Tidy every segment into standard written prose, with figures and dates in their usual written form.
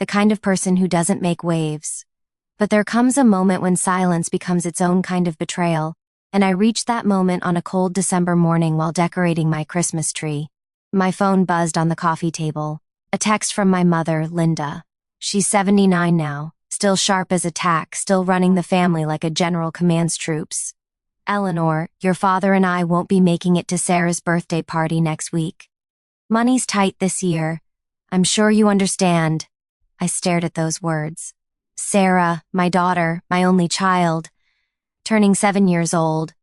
the kind of person who doesn't make waves. But there comes a moment when silence becomes its own kind of betrayal, and I reached that moment on a cold December morning while decorating my Christmas tree. My phone buzzed on the coffee table. A text from my mother, Linda. She's 79 now, still sharp as a tack, still running the family like a general commands troops. Eleanor, your father and I won't be making it to Sarah's birthday party next week. Money's tight this year. I'm sure you understand. I stared at those words. Sarah, my daughter, my only child, turning 7 years old.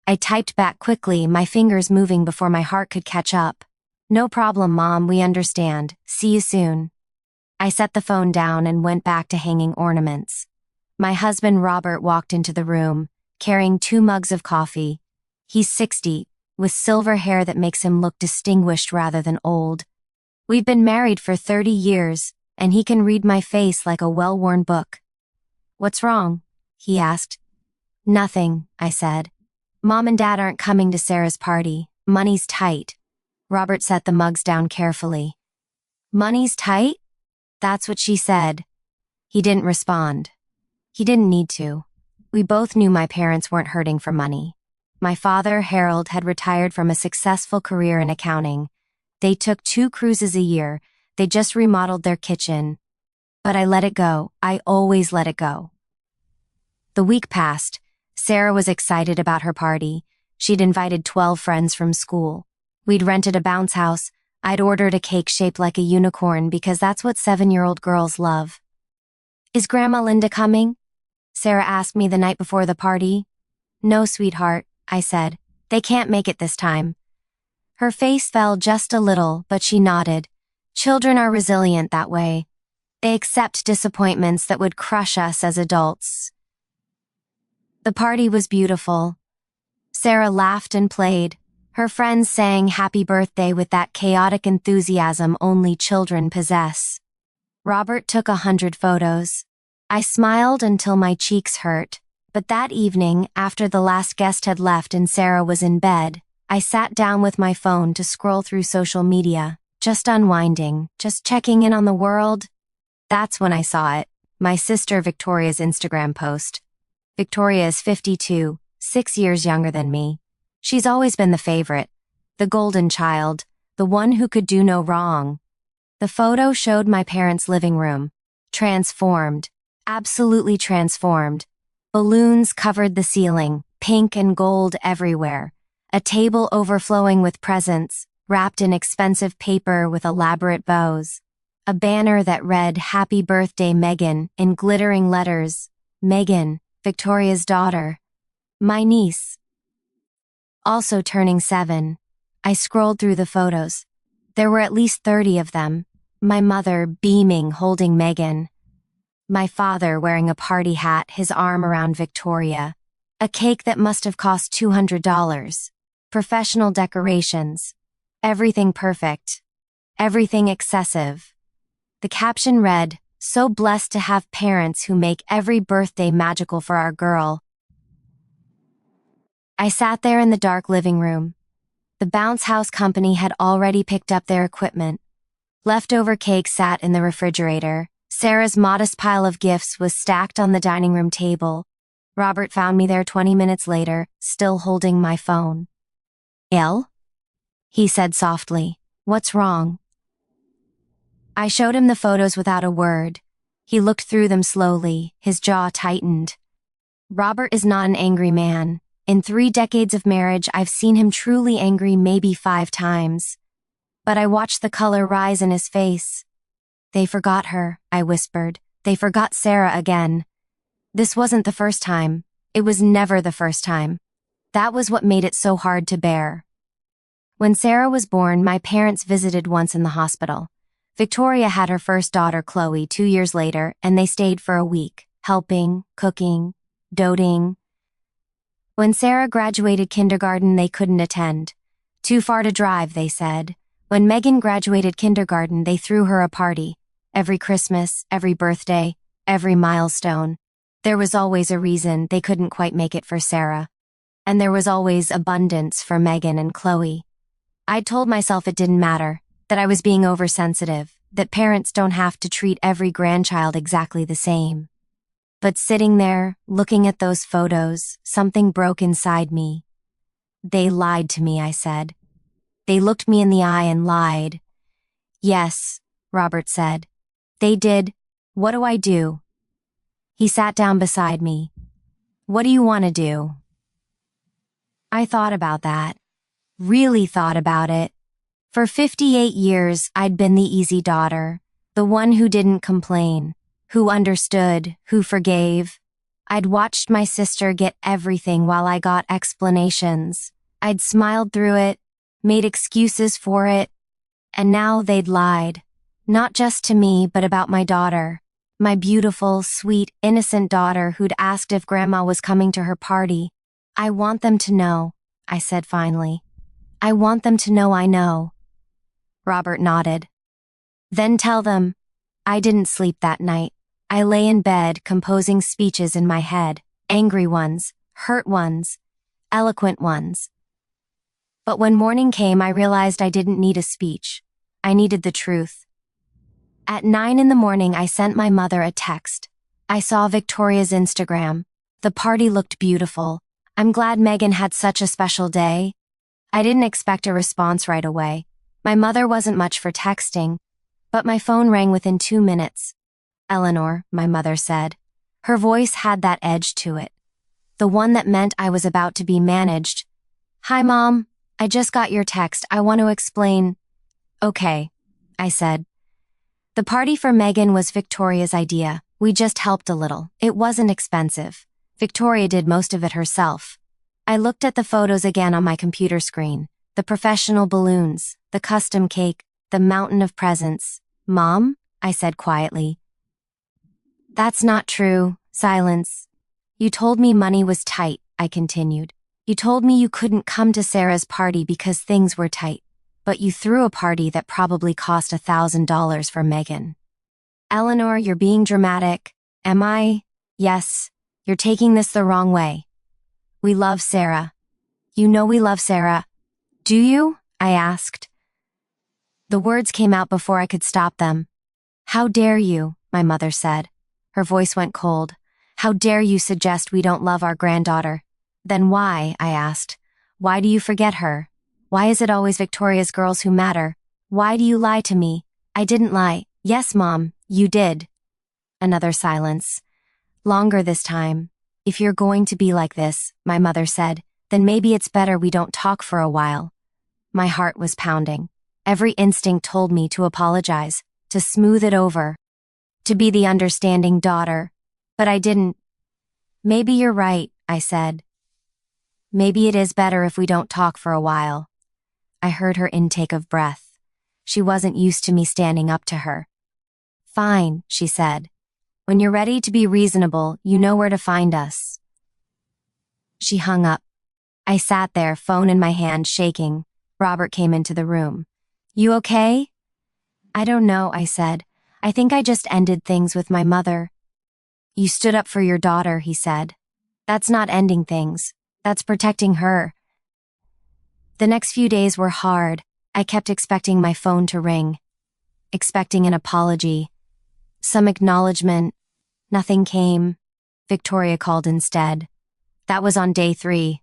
I typed back quickly, my fingers moving before my heart could catch up. No problem, Mom, we understand. See you soon. I set the phone down and went back to hanging ornaments. My husband Robert walked into the room, carrying 2 mugs of coffee. He's 60, with silver hair that makes him look distinguished rather than old. We've been married for 30 years, and he can read my face like a well-worn book. What's wrong? He asked. Nothing, I said. Mom and Dad aren't coming to Sarah's party. Money's tight. Robert set the mugs down carefully. Money's tight? That's what she said. He didn't respond. He didn't need to. We both knew my parents weren't hurting for money. My father, Harold, had retired from a successful career in accounting. They took 2 cruises a year. They just remodeled their kitchen. But I let it go. I always let it go. The week passed. Sarah was excited about her party. She'd invited 12 friends from school. We'd rented a bounce house. I'd ordered a cake shaped like a unicorn because that's what 7-year-old girls love. Is Grandma Linda coming? Sarah asked me the night before the party. No, sweetheart, I said. They can't make it this time. Her face fell just a little, but she nodded. Children are resilient that way. They accept disappointments that would crush us as adults. The party was beautiful. Sarah laughed and played. Her friends sang happy birthday with that chaotic enthusiasm only children possess. Robert took 100 photos. I smiled until my cheeks hurt, but that evening, after the last guest had left and Sarah was in bed, I sat down with my phone to scroll through social media, just unwinding, just checking in on the world. That's when I saw it, my sister Victoria's Instagram post. Victoria is 52, 6 years younger than me. She's always been the favorite, the golden child, the one who could do no wrong. The photo showed my parents' living room, transformed. Absolutely transformed. Balloons covered the ceiling, pink and gold everywhere. A table overflowing with presents, wrapped in expensive paper with elaborate bows. A banner that read, Happy Birthday, Megan, in glittering letters. Megan, Victoria's daughter. My niece. Also turning 7. I scrolled through the photos. There were at least 30 of them. My mother beaming, holding Megan. My father wearing a party hat, his arm around Victoria. A cake that must have cost $200. Professional decorations. Everything perfect. Everything excessive. The caption read, So blessed to have parents who make every birthday magical for our girl. I sat there in the dark living room. The bounce house company had already picked up their equipment. Leftover cake sat in the refrigerator. Sarah's modest pile of gifts was stacked on the dining room table. Robert found me there 20 minutes later, still holding my phone. "Elle?" he said softly. "What's wrong?" I showed him the photos without a word. He looked through them slowly, his jaw tightened. Robert is not an angry man. In 3 decades of marriage, I've seen him truly angry maybe 5 times. But I watched the color rise in his face. "They forgot her," I whispered. "They forgot Sarah again." This wasn't the first time. It was never the first time. That was what made it so hard to bear. When Sarah was born, my parents visited once in the hospital. Victoria had her first daughter, Chloe, 2 years later, and they stayed for a week, helping, cooking, doting. When Sarah graduated kindergarten, they couldn't attend. Too far to drive, they said. When Megan graduated kindergarten, they threw her a party. Every Christmas, every birthday, every milestone. There was always a reason they couldn't quite make it for Sarah. And there was always abundance for Megan and Chloe. I'd told myself it didn't matter, that I was being oversensitive, that parents don't have to treat every grandchild exactly the same. But sitting there, looking at those photos, something broke inside me. They lied to me, I said. They looked me in the eye and lied. Yes, Robert said. They did. What do I do? He sat down beside me. What do you want to do? I thought about that. Really thought about it. For 58 years, I'd been the easy daughter, the one who didn't complain, who understood, who forgave. I'd watched my sister get everything while I got explanations. I'd smiled through it, made excuses for it, and now they'd lied. Not just to me, but about my daughter. My beautiful, sweet, innocent daughter who'd asked if Grandma was coming to her party. I want them to know, I said finally. I want them to know I know. Robert nodded. Then tell them. I didn't sleep that night. I lay in bed composing speeches in my head, angry ones, hurt ones, eloquent ones. But when morning came, I realized I didn't need a speech. I needed the truth. At 9 in the morning, I sent my mother a text. I saw Victoria's Instagram. The party looked beautiful. I'm glad Megan had such a special day. I didn't expect a response right away. My mother wasn't much for texting, but my phone rang within 2 minutes. Eleanor, my mother said. Her voice had that edge to it. The one that meant I was about to be managed. Hi, Mom. I just got your text. I want to explain. Okay, I said. The party for Megan was Victoria's idea. We just helped a little. It wasn't expensive. Victoria did most of it herself. I looked at the photos again on my computer screen. The professional balloons, the custom cake, the mountain of presents. Mom? I said quietly. That's not true. Silence. You told me money was tight, I continued. You told me you couldn't come to Sarah's party because things were tight. But you threw a party that probably cost $1,000 for Megan. Eleanor, you're being dramatic. Am I? Yes. You're taking this the wrong way. We love Sarah. You know we love Sarah. Do you? I asked. The words came out before I could stop them. How dare you, my mother said. Her voice went cold. How dare you suggest we don't love our granddaughter? Then why? I asked. Why do you forget her? Why is it always Victoria's girls who matter? Why do you lie to me? I didn't lie. Yes, Mom, you did. Another silence. Longer this time. If you're going to be like this, my mother said, then maybe it's better we don't talk for a while. My heart was pounding. Every instinct told me to apologize, to smooth it over, to be the understanding daughter. But I didn't. Maybe you're right, I said. Maybe it is better if we don't talk for a while. I heard her intake of breath. She wasn't used to me standing up to her. Fine, she said. When you're ready to be reasonable, you know where to find us. She hung up. I sat there, phone in my hand, shaking. Robert came into the room. You okay? I don't know, I said. I think I just ended things with my mother. You stood up for your daughter, he said. That's not ending things. That's protecting her. The next few days were hard. I kept expecting my phone to ring. Expecting an apology. Some acknowledgement. Nothing came. Victoria called instead. That was on day 3.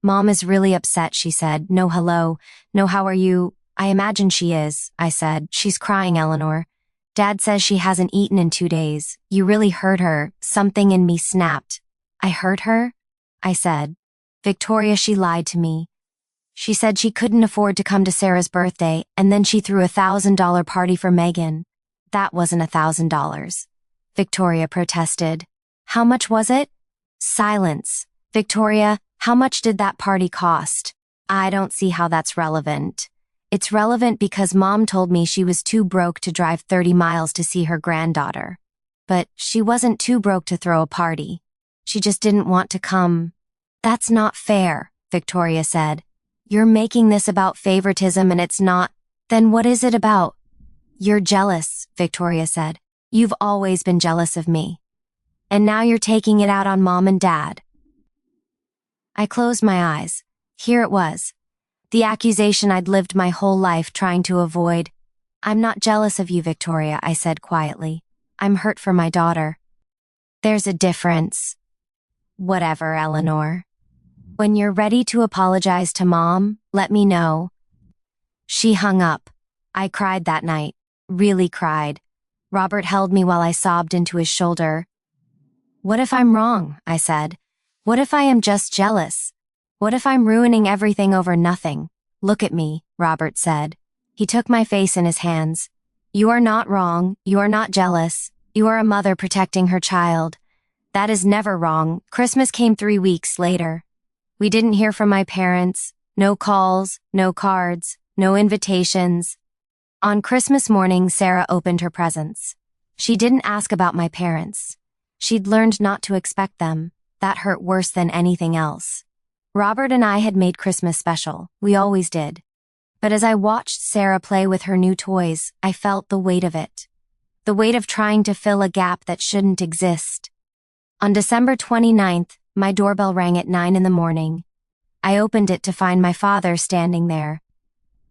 Mom is really upset, she said. No hello. No how are you? I imagine she is, I said. She's crying, Eleanor. Dad says she hasn't eaten in 2 days. You really hurt her. Something in me snapped. I hurt her? I said. Victoria, she lied to me. She said she couldn't afford to come to Sarah's birthday, and then she threw a $1,000 party for Megan. That wasn't $1,000. Victoria protested. How much was it? Silence. Victoria, how much did that party cost? I don't see how that's relevant. It's relevant because Mom told me she was too broke to drive 30 miles to see her granddaughter. But she wasn't too broke to throw a party. She just didn't want to come. That's not fair, Victoria said. You're making this about favoritism and it's not. Then what is it about? You're jealous, Victoria said. You've always been jealous of me. And now you're taking it out on Mom and Dad. I closed my eyes. Here it was. The accusation I'd lived my whole life trying to avoid. I'm not jealous of you, Victoria, I said quietly. I'm hurt for my daughter. There's a difference. Whatever, Eleanor. When you're ready to apologize to Mom, let me know. She hung up. I cried that night. Really cried. Robert held me while I sobbed into his shoulder. What if I'm wrong? I said. What if I am just jealous? What if I'm ruining everything over nothing? Look at me, Robert said. He took my face in his hands. You are not wrong. You are not jealous. You are a mother protecting her child. That is never wrong. Christmas came 3 weeks later. We didn't hear from my parents. No calls, no cards, no invitations. On Christmas morning, Sarah opened her presents. She didn't ask about my parents. She'd learned not to expect them. That hurt worse than anything else. Robert and I had made Christmas special. We always did. But as I watched Sarah play with her new toys, I felt the weight of it. The weight of trying to fill a gap that shouldn't exist. On December 29th, my doorbell rang at 9 in the morning. I opened it to find my father standing there.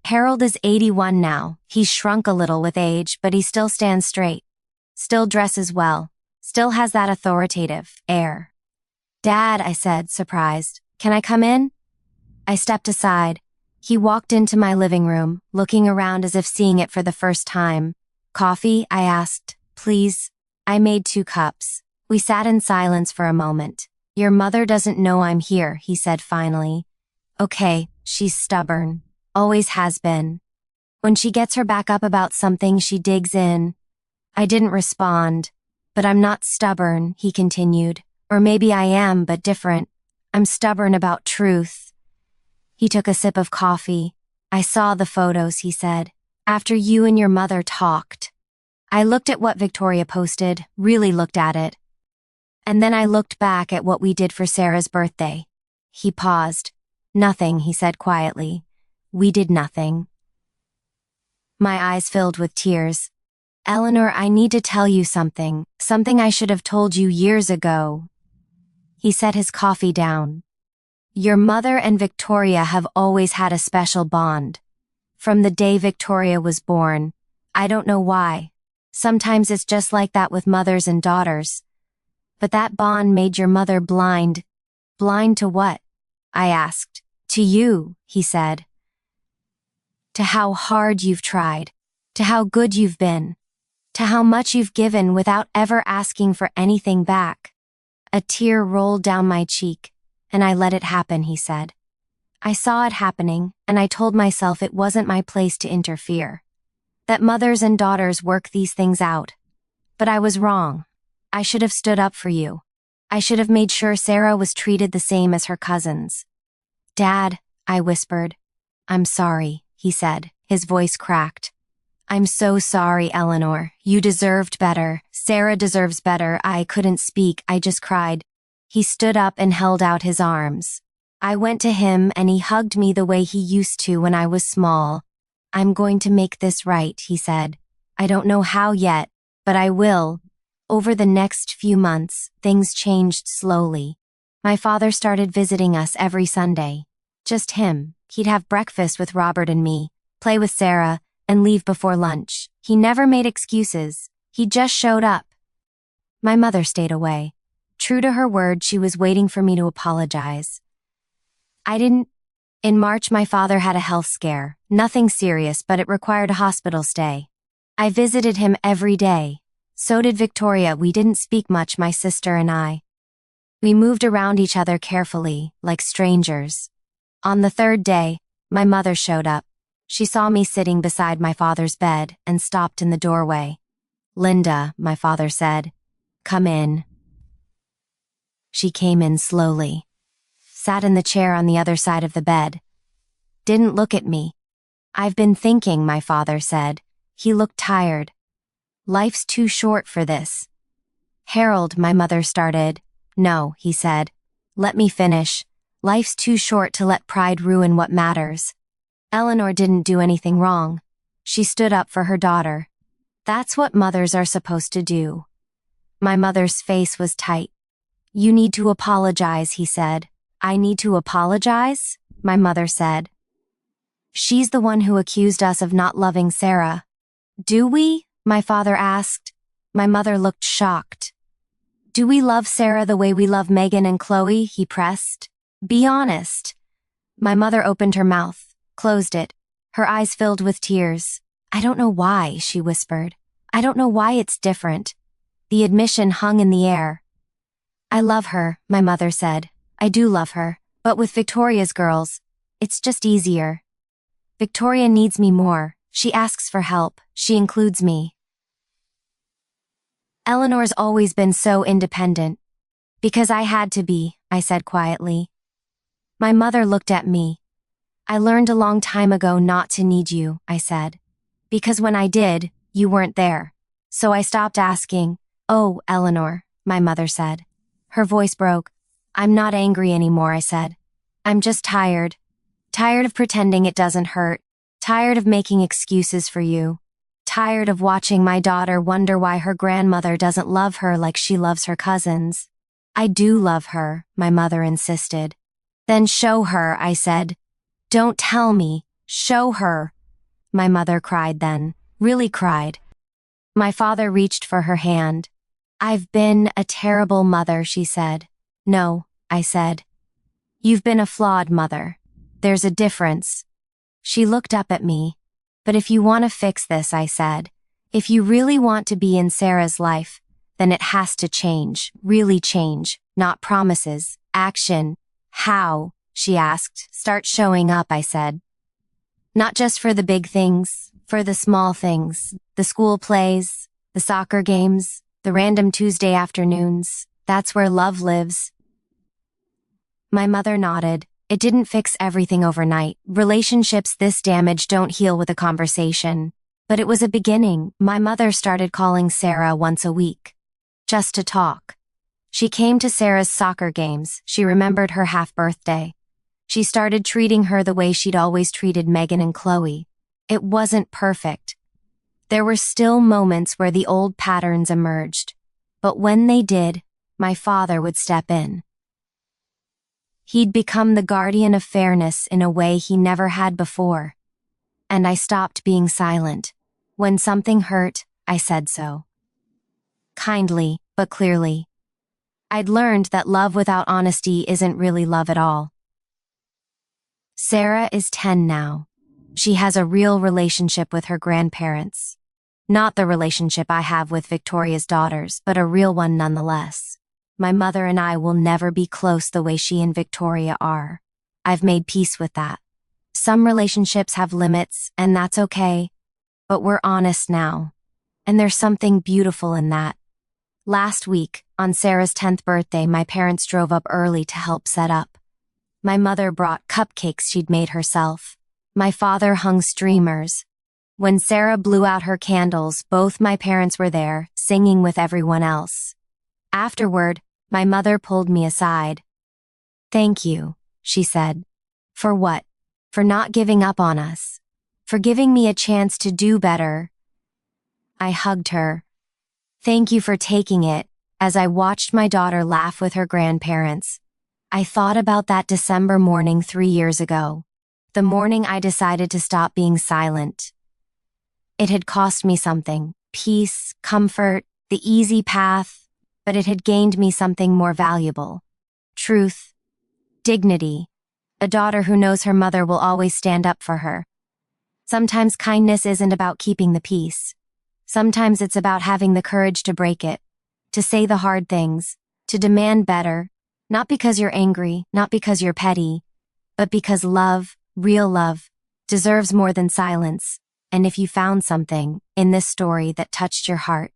Harold is 81 now. He's shrunk a little with age, but he still stands straight. Still dresses well. Still has that authoritative air. Dad, I said, surprised. Can I come in? I stepped aside. He walked into my living room, looking around as if seeing it for the first time. Coffee? I asked. Please? I made 2 cups. We sat in silence for a moment. Your mother doesn't know I'm here, he said finally. Okay, she's stubborn. Always has been. When she gets her back up about something, she digs in. I didn't respond. But I'm not stubborn, he continued. Or maybe I am, but different. I'm stubborn about truth. He took a sip of coffee. I saw the photos, he said. After you and your mother talked. I looked at what Victoria posted, really looked at it. And then I looked back at what we did for Sarah's birthday. He paused. Nothing, he said quietly. We did nothing. My eyes filled with tears. Eleanor, I need to tell you something. Something I should have told you years ago. He set his coffee down. Your mother and Victoria have always had a special bond. From the day Victoria was born. I don't know why. Sometimes it's just like that with mothers and daughters. But that bond made your mother blind. Blind to what? I asked. To you, he said. To how hard you've tried. To how good you've been. To how much you've given without ever asking for anything back. A tear rolled down my cheek, and I let it happen, he said. I saw it happening, and I told myself it wasn't my place to interfere. That mothers and daughters work these things out. But I was wrong. I should have stood up for you. I should have made sure Sarah was treated the same as her cousins. Dad, I whispered. I'm sorry, he said, his voice cracked. I'm so sorry, Eleanor. You deserved better. Sarah deserves better. I couldn't speak. I just cried. He stood up and held out his arms. I went to him and he hugged me the way he used to when I was small. I'm going to make this right, he said. I don't know how yet, but I will. Over the next few months, things changed slowly. My father started visiting us every Sunday. Just him. He'd have breakfast with Robert and me, play with Sarah, and leave before lunch. He never made excuses. He just showed up. My mother stayed away. True to her word, she was waiting for me to apologize. I didn't. In March, my father had a health scare. Nothing serious, but it required a hospital stay. I visited him every day. So did Victoria. We didn't speak much, my sister and I. We moved around each other carefully, like strangers. On the 3rd day, my mother showed up. She saw me sitting beside my father's bed and stopped in the doorway. Linda, my father said, come in. She came in slowly. Sat in the chair on the other side of the bed. Didn't look at me. I've been thinking, my father said. He looked tired. Life's too short for this. Harold, my mother started. No, he said. Let me finish. Life's too short to let pride ruin what matters. Eleanor didn't do anything wrong. She stood up for her daughter. That's what mothers are supposed to do. My mother's face was tight. You need to apologize, he said. I need to apologize? My mother said. She's the one who accused us of not loving Sarah. Do we? My father asked. My mother looked shocked. Do we love Sarah the way we love Megan and Chloe? He pressed. Be honest. My mother opened her mouth, closed it, her eyes filled with tears. I don't know why, she whispered. I don't know why it's different. The admission hung in the air. I love her, my mother said. I do love her, but with Victoria's girls, it's just easier. Victoria needs me more. She asks for help. She includes me. Eleanor's always been so independent. Because I had to be, I said quietly. My mother looked at me. I learned a long time ago not to need you, I said. Because when I did, you weren't there. So I stopped asking. Oh, Eleanor, my mother said. Her voice broke. I'm not angry anymore, I said. I'm just tired. Tired of pretending it doesn't hurt. Tired of making excuses for you. Tired of watching my daughter wonder why her grandmother doesn't love her like she loves her cousins. I do love her, my mother insisted. Then show her, I said. Don't tell me. Show her. My mother cried then. Really cried. My father reached for her hand. I've been a terrible mother, she said. No, I said. You've been a flawed mother. There's a difference. She looked up at me. But if you want to fix this, I said, if you really want to be in Sarah's life, then it has to change, really change, not promises, action. How? She asked. Start showing up, I said. Not just for the big things, for the small things, the school plays, the soccer games, the random Tuesday afternoons. That's where love lives. My mother nodded. It didn't fix everything overnight. Relationships this damaged don't heal with a conversation. But it was a beginning. My mother started calling Sarah once a week. Just to talk. She came to Sarah's soccer games. She remembered her half-birthday. She started treating her the way she'd always treated Megan and Chloe. It wasn't perfect. There were still moments where the old patterns emerged. But when they did, my father would step in. He'd become the guardian of fairness in a way he never had before. And I stopped being silent. When something hurt, I said so. Kindly, but clearly. I'd learned that love without honesty isn't really love at all. Sarah is 10 now. She has a real relationship with her grandparents. Not the relationship I have with Victoria's daughters, but a real one nonetheless. My mother and I will never be close the way she and Victoria are. I've made peace with that. Some relationships have limits, and that's okay. But we're honest now. And there's something beautiful in that. Last week, on Sarah's 10th birthday, my parents drove up early to help set up. My mother brought cupcakes she'd made herself. My father hung streamers. When Sarah blew out her candles, both my parents were there, singing with everyone else. Afterward, my mother pulled me aside. Thank you, she said. For what? For not giving up on us. For giving me a chance to do better. I hugged her. Thank you for taking it. As I watched my daughter laugh with her grandparents, I thought about that December morning 3 years ago. The morning I decided to stop being silent. It had cost me something. Peace, comfort, the easy path. But it had gained me something more valuable. Truth. Dignity. A daughter who knows her mother will always stand up for her. Sometimes kindness isn't about keeping the peace. Sometimes it's about having the courage to break it. To say the hard things. To demand better. Not because you're angry, not because you're petty. But because love, real love, deserves more than silence. And if you found something in this story that touched your heart,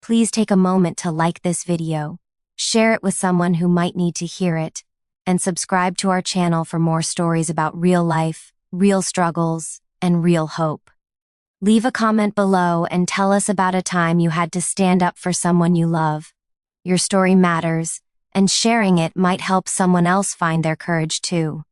please take a moment to like this video, share it with someone who might need to hear it, and subscribe to our channel for more stories about real life, real struggles, and real hope. Leave a comment below and tell us about a time you had to stand up for someone you love. Your story matters, and sharing it might help someone else find their courage too.